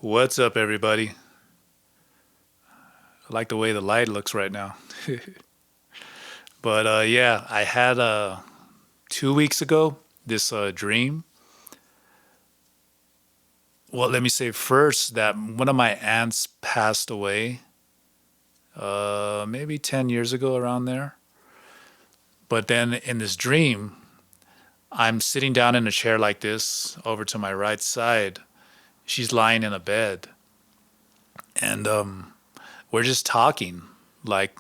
What's up, everybody? I like the way the light looks right now. But yeah, I had 2 weeks ago this dream. Well, let me say first that one of my aunts passed away maybe 10 years ago, around there. But then in this dream, I'm sitting down in a chair like this over to my right side. She's lying in a bed. And we're just talking like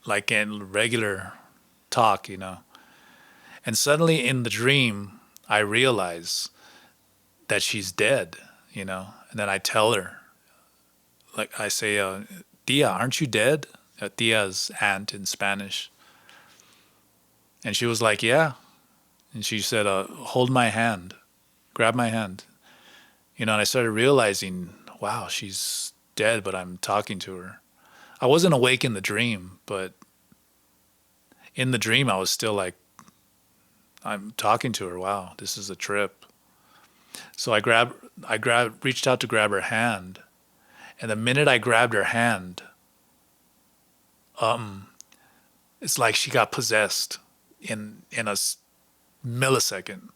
like in regular talk. And suddenly in the dream, I realize that she's dead. And then I tell her, like I say, Tia, aren't you dead? Tia's aunt in Spanish. And she was like, yeah. And she said, hold my hand, grab my hand. And I started realizing, wow, she's dead, but I'm talking to her. I wasn't awake in the dream, but in the dream, I was still like, I'm talking to her. Wow, this is a trip. So reached out to grab her hand, and the minute I grabbed her hand, it's like she got possessed in a millisecond.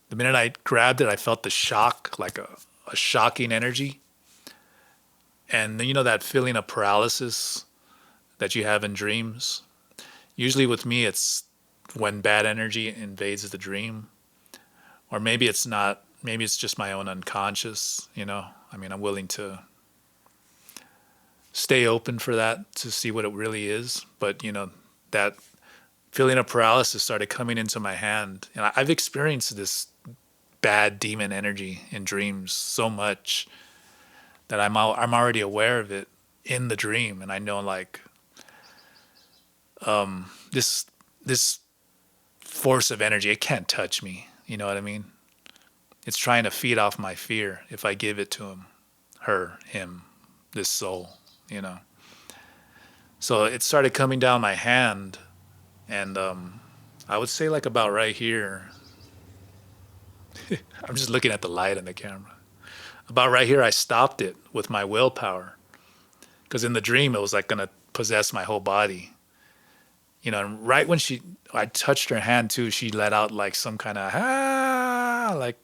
The minute I grabbed it, I felt the shock, like a shocking energy, and then that feeling of paralysis that you have in dreams. Usually with me, it's when bad energy invades the dream, or maybe it's not. Maybe it's just my own unconscious. I mean, I'm willing to stay open for that to see what it really is. But that feeling of paralysis started coming into my hand, and I've experienced this bad demon energy in dreams so much that I'm already aware of it in the dream, and I know like this this force of energy, it can't touch me. You know what I mean? It's trying to feed off my fear if I give it to him, her, him, this soul. You know. So it started coming down my hand, and I would say like about right here. I'm just looking at the light on the camera. About right here, I stopped it with my willpower, because in the dream it was like gonna possess my whole body. And right when I touched her hand too, she let out like some kind of like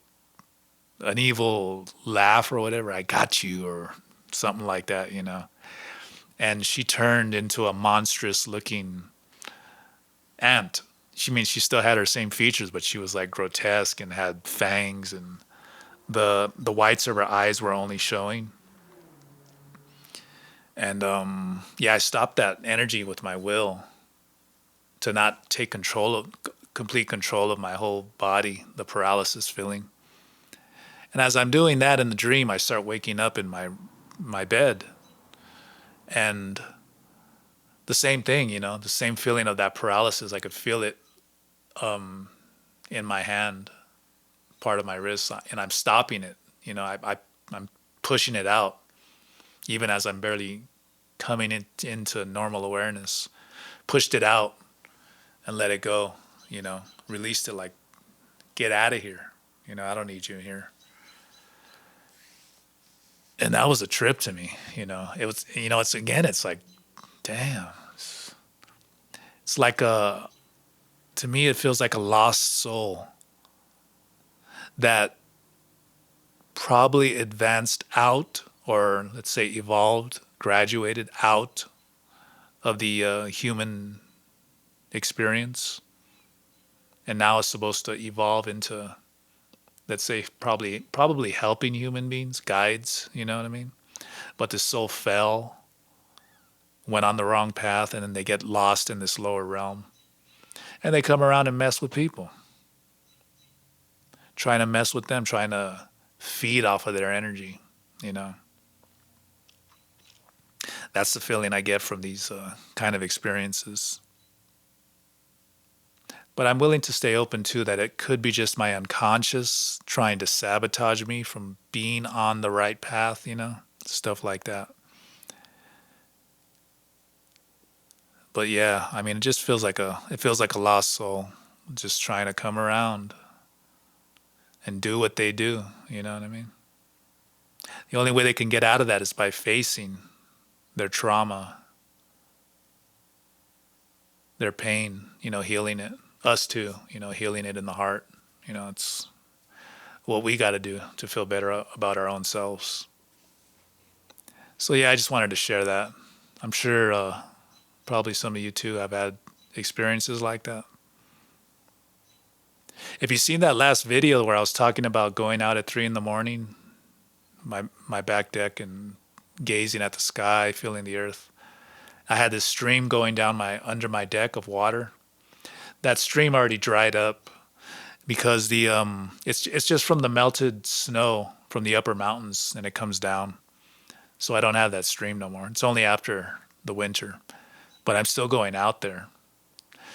an evil laugh or whatever. I got you, or something like that. And she turned into a monstrous looking ant. She still had her same features, but she was like grotesque and had fangs, and the whites of her eyes were only showing. And yeah, I stopped that energy with my will to not take complete control of my whole body, the paralysis feeling. And as I'm doing that in the dream, I start waking up in my bed, and the same thing, the same feeling of that paralysis. I could feel it in my hand, part of my wrist, and I'm stopping it. I'm pushing it out, even as I'm barely coming into normal awareness. Pushed it out and let it go. Released it, like, get out of here. I don't need you here. And that was a trip to me. It was. It's like, damn. It's like to me, it feels like a lost soul that probably advanced out, or let's say evolved, graduated out of the human experience, and now is supposed to evolve into, let's say, probably helping human beings, guides. You know what I mean? But the soul fell, went on the wrong path, and then they get lost in this lower realm, and they come around and mess with people, trying to mess with them, trying to feed off of their energy. You know, that's the feeling I get from these kind of experiences. But I'm willing to stay open to that. It could be just my unconscious trying to sabotage me from being on the right path. Stuff like that. But yeah, I mean, it feels like a lost soul just trying to come around and do what they do. You know what I mean? The only way they can get out of that is by facing their trauma, their pain, healing it. Us too, healing it in the heart. It's what we got to do to feel better about our own selves. So yeah, I just wanted to share that. I'm sure probably some of you too have had experiences like that. If you've seen that last video where I was talking about going out at 3 a.m, my back deck and gazing at the sky, feeling the earth, I had this stream going down under my deck of water. That stream already dried up because it's just from the melted snow from the upper mountains and it comes down. So I don't have that stream no more. It's only after the winter, but I'm still going out there.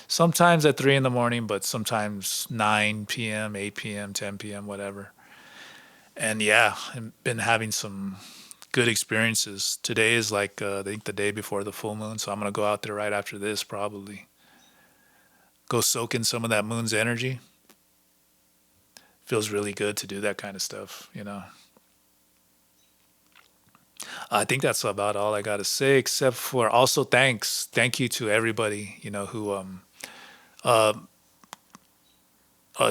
Sometimes at 3 a.m, but sometimes 9 p.m, 8 p.m, 10 p.m, whatever. And yeah, I've been having some good experiences. Today is like I think the day before the full moon, so I'm gonna go out there right after this probably. Go soak in some of that moon's energy. Feels really good to do that kind of stuff. I think that's about all I got to say, except for also thank you to everybody who uh,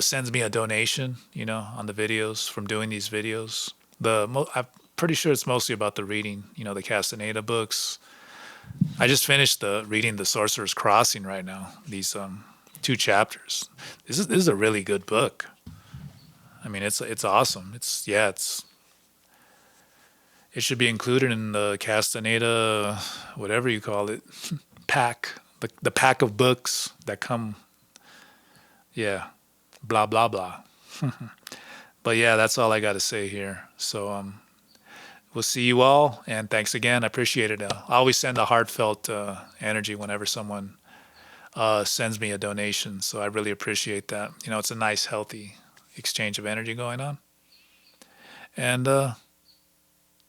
sends me a donation on the videos from doing these videos. I'm pretty sure it's mostly about the reading, the Castaneda books. I just finished reading the Sorcerer's Crossing right now. These 2 chapters. This is a really good book. I mean, it's awesome. It should be included in the Castaneda, whatever you call it, pack, the pack of books that come, yeah, blah, blah, blah. But yeah, that's all I got to say here. So we'll see you all, and thanks again. I appreciate it. I always send a heartfelt energy whenever someone sends me a donation, so I really appreciate that. It's a nice, healthy exchange of energy going on. And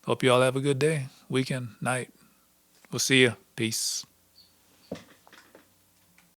hope you all have a good day, weekend, night. We'll see you. Peace.